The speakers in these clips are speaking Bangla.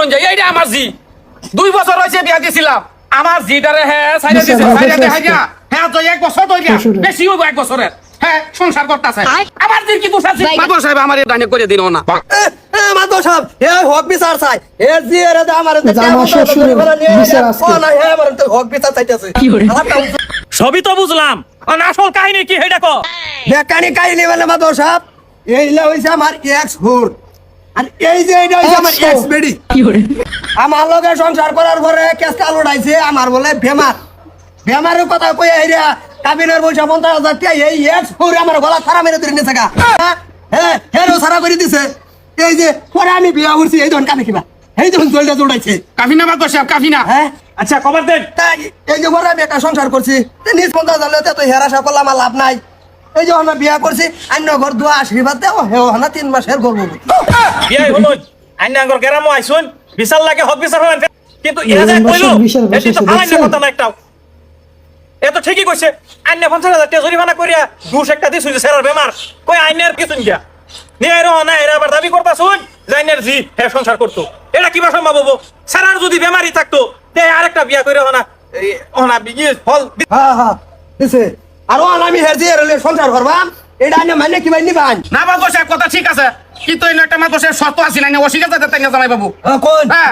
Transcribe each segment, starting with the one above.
কইন যাই এইটা আমার জি 2 বছর হইছে বিয়া দিছিলাম আমার জিটারে হ্যাঁ সাইডে দিছে সাইডে দেখাই না হ্যাঁ তো 1 বছর ধরে বেশি হইব 1 বছরের হ্যাঁ সংসার করতেছে আমার দিন কি দোষ আছে মাদর সাহেব আমার ডাইনে করে দিল না মাদর সাহেব এ হক বিচার চাই এ জি এর আমার না হে আমার তো হক বিচার চাইতেছে সবই তো বুঝলাম আসল কাহিনী কি হেডা কো বেকানি কাহিনী মানে মাদর সাহেব এইলা হইছে আমার এক্স হুর আর এই যে এইটা হইছে আমার এক্স বেডি আমার লগে সংসার করার পরে কেস কাল উড়াইছে আমার বলে বেমারের কথা কই আইরা কাবিনের পয়সা 50,000 টাকা এই এক্স হুর আমার গলা ছাড়া মেরে ধরে নিছে গা হ্যাঁ হেরো ছাড়া করে দিছে এই যে পরে আমি বিয়া করছি এই ধন কানে কিবা এই ধন জলটা জোড়াইছে কাফিনা মাদর সাহেব কাফিনা হ্যাঁ আচ্ছা খবর দেন তাই এই যে পরে আমি একটা সংসার করছি নিজ 50,000 লতে তো হেরাশা করলাম আমার লাভ নাই এই যে আমরা বিয়া করছি অন্য ঘর দোয়া আশীর্বাদ দেও হেও হানা 3 মাসের করব বিয়া হলো আইনা আঙ্গর গেরামো আইছুন বিশাল লাগে হক বিচার হবেন কিন্তু এরা যা কইলো এটি তো ভালো না কথা না একটাও এ তো ঠিকই কইছে আইনা 50,000 টাকা জরিমানা করিয়া ঘুষ একটা দিছুন যে সেরার বেমার কই আইনের কিছুন গিয়া নিয়ে এরো না এরা আবার দাবি করতাছুন জাইনের জি হে সংসার করতো এটা কি ভাষা সম্ভব সেরার যদি বেমারি থাকতো তে আরেকটা বিয়া কইরা হনা বিয়ে ফল হ্যাঁ হ্যাঁ দিছে আর আমি হেরজি এর সংসার করবাম এটা আইনা মানে কি বাইনি বান না মাদর সাহেব কথা ঠিক আছে কিন্তু এই একটা মাদর সাহেব শর্ত আছে না অস্বীকার করতে তাই না জামাই বাবু কোন হ্যাঁ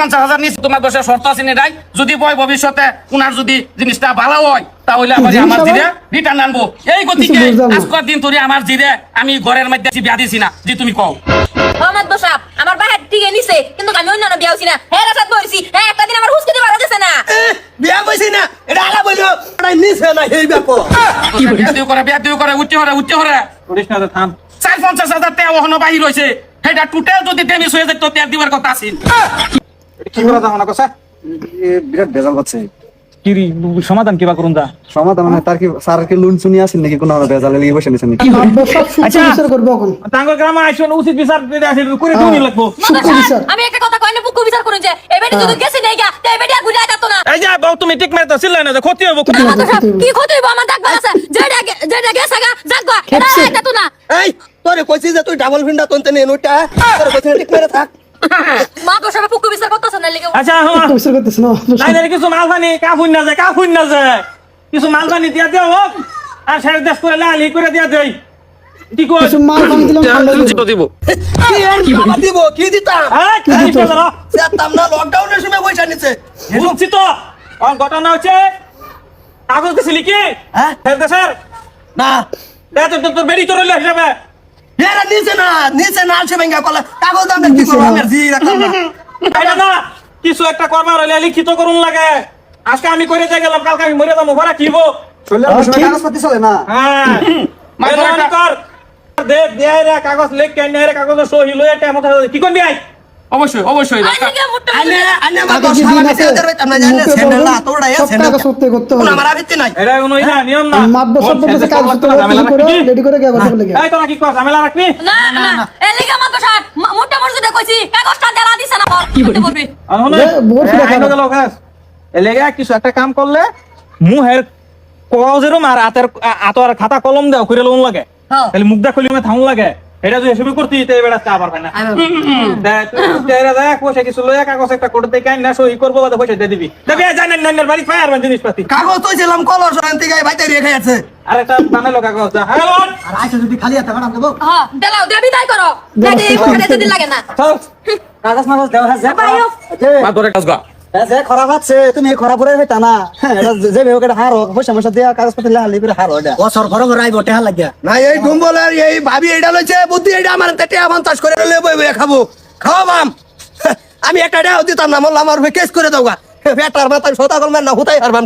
50,000 নিচে তোমার দোষের শর্ত আছে না রাই যদি বয় ভবিষ্যতে উনার যদি জিনিসটা ভালো হয় তাহলে আবার আমার জিরে রিটার্ন আনবো এই গতিকে আজকের দিন ধরে আমার জিরে আমি ঘরের মধ্যে বিয়া দিছি না যে তুমি কও মোহাম্মদ বসাব আমার বাহার টিকে নিছে কিন্তু আমি অন্য বিয়া হইছি না হে রাসাত বইছি হে একটা দিন আমার হুসকে দিবার গেছে না বিয়া কইছি না এটা আলা বইলো এটা নিছে না এই ব্যাপার বিয়া দিও করে উঠতে হরে পুলিশ না থাম 50,000 টাকা ওহনো বাহির হইছে হেটা টোটাল যদি ড্যামেজ হয়ে যেত তেল দিবার কথা আছিল কি করা দাও না কথা বিরাট বেজাল হচ্ছে কি সমাধান কিবা করুন দা সমাধান মানে তার কি স্যার কি লুন শুনি আছেন নাকি কোনো বেজালে লিয়ে বসে নিছেন নাকি আচ্ছা বিচার করব এখন তাঙ্গর গ্রামে আইছন উচিত বিচার করে দিউনি লাগবো আমি একটা কথা কইলে বুকু বিচার করুন যে এবেডি যদি গেছে নেগা তে এবেডি গুলা যাত না এই যে বাউ তুমি ঠিক মারতা ছিল না যে ক্ষতি হবে কি ক্ষতি হইব আমার দাগ আছে যেটা গেছে গা জাগবা এটা যাত না এই তোরে কইছি যে তুই ডাবল ফিন্ডা তনতে নে নুটা তোরে কইছি ঠিক মেরে থাক মা তো সব বুকু বিচার করতেছ না লাগি আচ্ছা বিচার করতেছ না নাই কিছু মালবানি কাফুন না যায় কিছু মালবানি দিয়া দেও হোক আর শেষ দেশ করে লালি করে দিয়া দেই কি কই কিছু মাল বানি দিলাম ঠান্ডা দিব কি দিব কি দিতা হ্যাঁ কি দিতে দাও সেতাম না লকডাউনের সময় পয়সা নিছে বুঝছি তো ঘটনা হচ্ছে কাগজ দিছিলি কি হ্যাঁ স্যার না তো বেরি তোর লইলে হিসাবে এরা নিচে না আছে ভাঙ্গা কলা কাগজ দাম কি করব আমার জি রাখলাম না এটা না কিছু একটা করবার হলে লিখিত করুন লাগে আজকে আমি করে যাই গেলাম কালকে আমি মরে যাবো ভরা কিবো চলে আসলে কাগজপত্র চলে না হ্যাঁ মেহরবানি কর দে দে রে কাগজ লেখ কেন রে কাগজ সহি লই এটা মত কি করবি আই অবশ্যই আনে মাগো সামনে তেদের হইতাম না জানেন সেন্ডাল না তোড়া এ সেন্ডাল টাকা সত্যি করতে হবে আমার আবিতে নাই এটা কোনো ইয়া নিয়ম না মাপবো সব বলতে কাজ করতে হবে রেডি করে গিয়ে কথা বলে এই তোরা কি কর ঝামেলা রাখবি না না এ লাগি আমার তো সব মোটা মরজুদে কইছি কাগজটা দেলা দিছ না কি করতে বলবি আইনো গেল কাজ এলেগা কিছু একটা কাম করলে মুহের কাগজেরও মার আতর খাতা কলম দাও কইরে লোন লাগে তাহলে মুখদা খুলিমে থাউন লাগে এটা যদি এসবই করতি তে বেড়া চা পারবে না দেখ তেরা দেখ পয়সা কিছু লয়া কাগজ একটা কোড দেই কাই না সই করব বাদে পয়সা দিয়ে দিবি দেবে জানেন নান্নার বাড়ি ফায়ার মান জিনিসপাতি কাগজ তো ছিলাম কলর শান্তি গায় ভাইতে রেখে আছে আর একটা বানালো কাগজ হ্যালো আর আইছে যদি খালি হাতে বানাম দেব হ্যাঁ দেলাও দেবি তাই করো দেদি পকেটে যদি লাগে না কাগজ মাগজ দেওয়া আছে ভাইও মা ধরে কাজ গা যে খরাপ আছে তুমি খরাপ করে হইতা না যে বেহকে হার হোক পয়সা মশা দিয়া কাগজপত্র লালি করে হার ওটা বছর ঘর ঘর আইব টেহা লাগিয়া না এই ডুম্বলের এই ভাবি এইডা লইছে বুদ্ধি এইডা আমার তে আমন চাষ করে লই বই খাবো খাওয়াবাম আমি একটা ডাও দিতাম না মোল্লা আমার কেস করে দাওগা বেটার মাথায় সতা কলমের না হুতাই হারবাম